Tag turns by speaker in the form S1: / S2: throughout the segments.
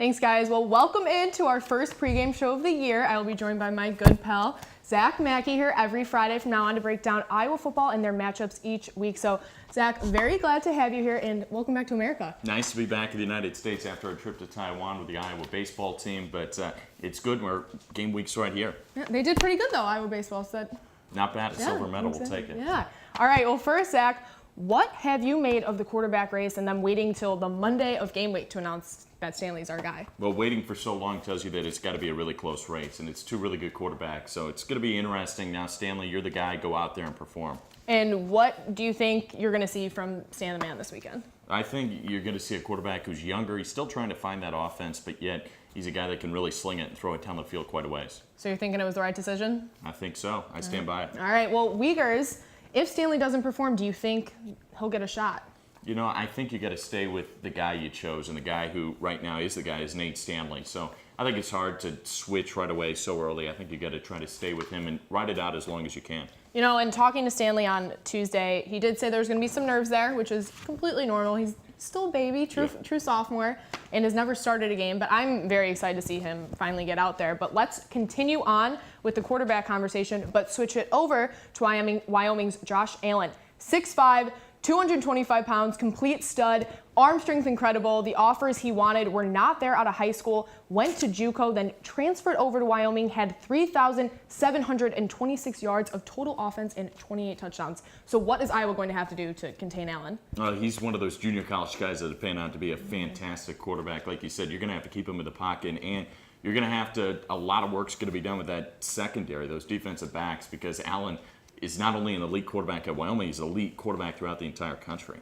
S1: Thanks, guys. Well, welcome into our first pregame show of the year. I will be joined by my good pal, Zach Mackey, here every Friday from now on to break down Iowa football and their matchups each week. So, Zach, very glad to have you here, and welcome back to America.
S2: Nice to be back in the United States after our trip to Taiwan with the Iowa baseball team, but it's good. We're game week's right here.
S1: Yeah, they did pretty good, though, Iowa baseball. So
S2: not bad. A silver medal, we'll take it.
S1: Yeah. All right, well, first, Zach, what have you made of the quarterback race and then waiting till the Monday of game week to announce that Stanley's our guy?
S2: Well, waiting for so long tells you that it's got to be a really close race, and it's two really good quarterbacks, so it's going to be interesting. Now, Stanley, you're the guy. Go out there and perform.
S1: And what do you think you're going to see from Stan the Man this weekend?
S2: I think you're going to see a quarterback who's younger. He's still trying to find that offense, but yet he's a guy that can really sling it and throw it down the field quite a ways.
S1: So you're thinking it was the right decision?
S2: I think so. I stand by it.
S1: All right, well, Uyghurs, if Stanley doesn't perform, do you think he'll get a shot?
S2: You know, I think you got to stay with the guy you chose, and the guy who right now is the guy is Nate Stanley. So I think it's hard to switch right away so early. I think you got to try to stay with him and ride it out as long as you can.
S1: You know, and talking to Stanley on Tuesday, he did say there's going to be some nerves there, which is completely normal. He's still a baby, true sophomore, and has never started a game. But I'm very excited to see him finally get out there. But let's continue on with the quarterback conversation, but switch it over to Wyoming's Josh Allen. 6'5", 225 pounds, complete stud, arm strength incredible. The offers he wanted were not there out of high school, went to JUCO, then transferred over to Wyoming, had 3,726 yards of total offense and 28 touchdowns. So what is Iowa going to have to do to contain Allen?
S2: He's one of those junior college guys that have panned out to be a fantastic quarterback. Like you said, you're going to have to keep him in the pocket, and you're going to have to, a lot of work's going to be done with that secondary, those defensive backs, because Allen is not only an elite quarterback at Wyoming, he's an elite quarterback throughout the entire country.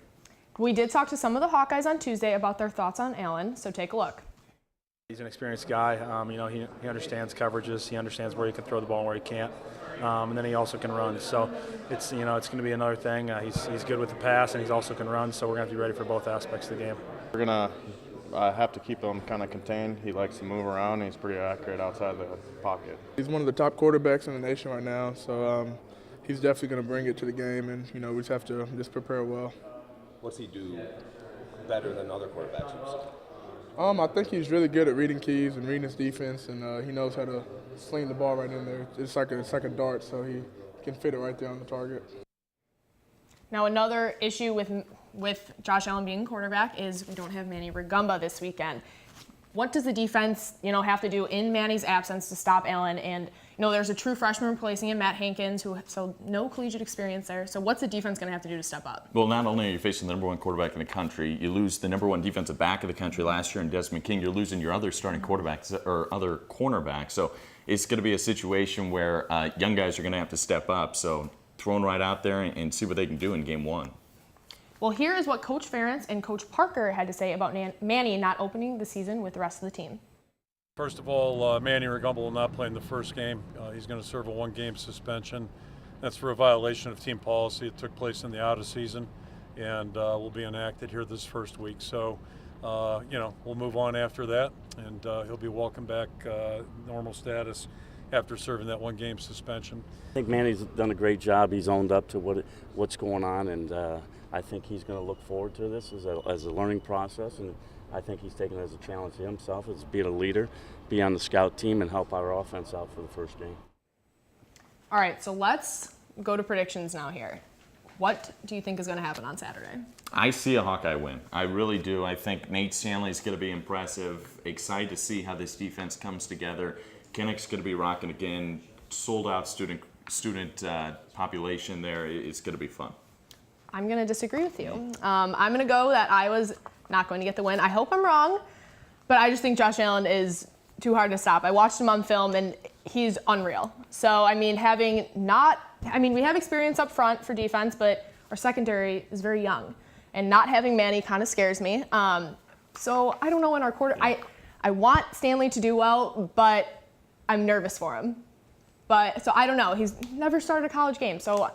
S1: We did talk to some of the Hawkeyes on Tuesday about their thoughts on Allen, so take a look.
S3: He's an experienced guy. He understands coverages. He understands where he can throw the ball and where he can't. And then he also can run. So it's going to be another thing. He's good with the pass, and he also can run. So we're going to have to be ready for both aspects of the game.
S4: We're going to have to keep him kind of contained. He likes to move around, and he's pretty accurate outside the pocket.
S5: He's one of the top quarterbacks in the nation right now. So he's definitely going to bring it to the game, and we just have to prepare well.
S6: What's he do better than other quarterbacks you've seen?
S5: I think he's really good at reading keys and reading his defense, and he knows how to sling the ball right in there. It's like a dart, so he can fit it right there on the target.
S1: Now, another issue with Josh Allen being quarterback is we don't have Manny Rugamba this weekend. What does the defense, have to do in Manny's absence to stop Allen? And there's a true freshman replacing him, Matt Hankins, so no collegiate experience there. So what's the defense going to have to do to step up?
S2: Well, not only are you facing the number one quarterback in the country, you lose the number one defensive back of the country last year in Desmond King. You're losing your other starting quarterbacks or other cornerbacks. So it's going to be a situation where young guys are going to have to step up. So thrown right out there and see what they can do in game one.
S1: Well, here is what Coach Ferentz and Coach Parker had to say about Manny not opening the season with the rest of the team.
S7: First of all, Manny Rugamba will not play in the first game. He's going to serve a one-game suspension. That's for a violation of team policy. It took place in the out-of-season and will be enacted here this first week. So, we'll move on after that, and he'll be welcome back normal status after serving that one-game suspension.
S8: I think Manny's done a great job. He's owned up to what's going on, and I think he's going to look forward to this as a learning process, and I think he's taken it as a challenge to himself, as be a leader, be on the scout team, and help our offense out for the first game.
S1: All right, so let's go to predictions now here. What do you think is going to happen on Saturday?
S2: I see a Hawkeye win. I really do. I think Nate Stanley is going to be impressive. Excited to see how this defense comes together. Kinnick's going to be rocking again. Sold-out student population there. It's going to be fun.
S1: I'm going to disagree with you. I'm going to go that Iowa's not going to get the win. I hope I'm wrong, but I just think Josh Allen is too hard to stop. I watched him on film, and he's unreal. So, we have experience up front for defense, but our secondary is very young, and not having Manny kind of scares me. So I don't know in our quarter. I want Stanley to do well, but I'm nervous for him. So I don't know. He's never started a college game, so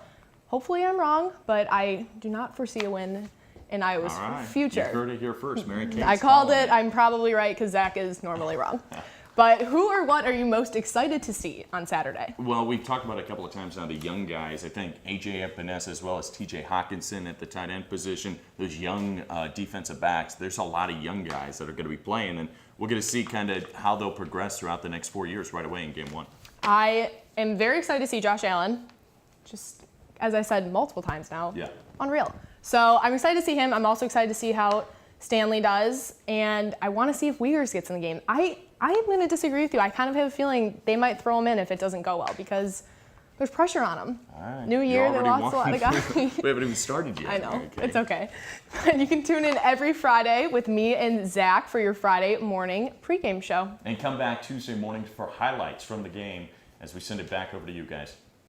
S1: hopefully I'm wrong, but I do not foresee a win in Iowa's future.
S2: You heard it here first, Mary Kate.
S1: I called it. I'm probably right because Zach is normally wrong. But who or what are you most excited to see on Saturday?
S2: Well, we've talked about it a couple of times now, the young guys. I think A.J. Epinesa as well as T.J. Hawkinson at the tight end position, those young defensive backs. There's a lot of young guys that are going to be playing, and we'll get to see kind of how they'll progress throughout the next 4 years right away in game one.
S1: I am very excited to see Josh Allen. Just as I said multiple times now.
S2: Yeah.
S1: Unreal. So I'm excited to see him. I'm also excited to see how Stanley does, and I want to see if Uyghurs gets in the game. I am going to disagree with you. I kind of have a feeling they might throw him in if it doesn't go well because there's pressure on him.
S2: All right.
S1: New year, they lost a lot of guys.
S2: We haven't even started yet.
S1: I know. It's okay. You can tune in every Friday with me and Zach for your Friday morning pregame show.
S2: And come back Tuesday morning for highlights from the game as we send it back over to you guys.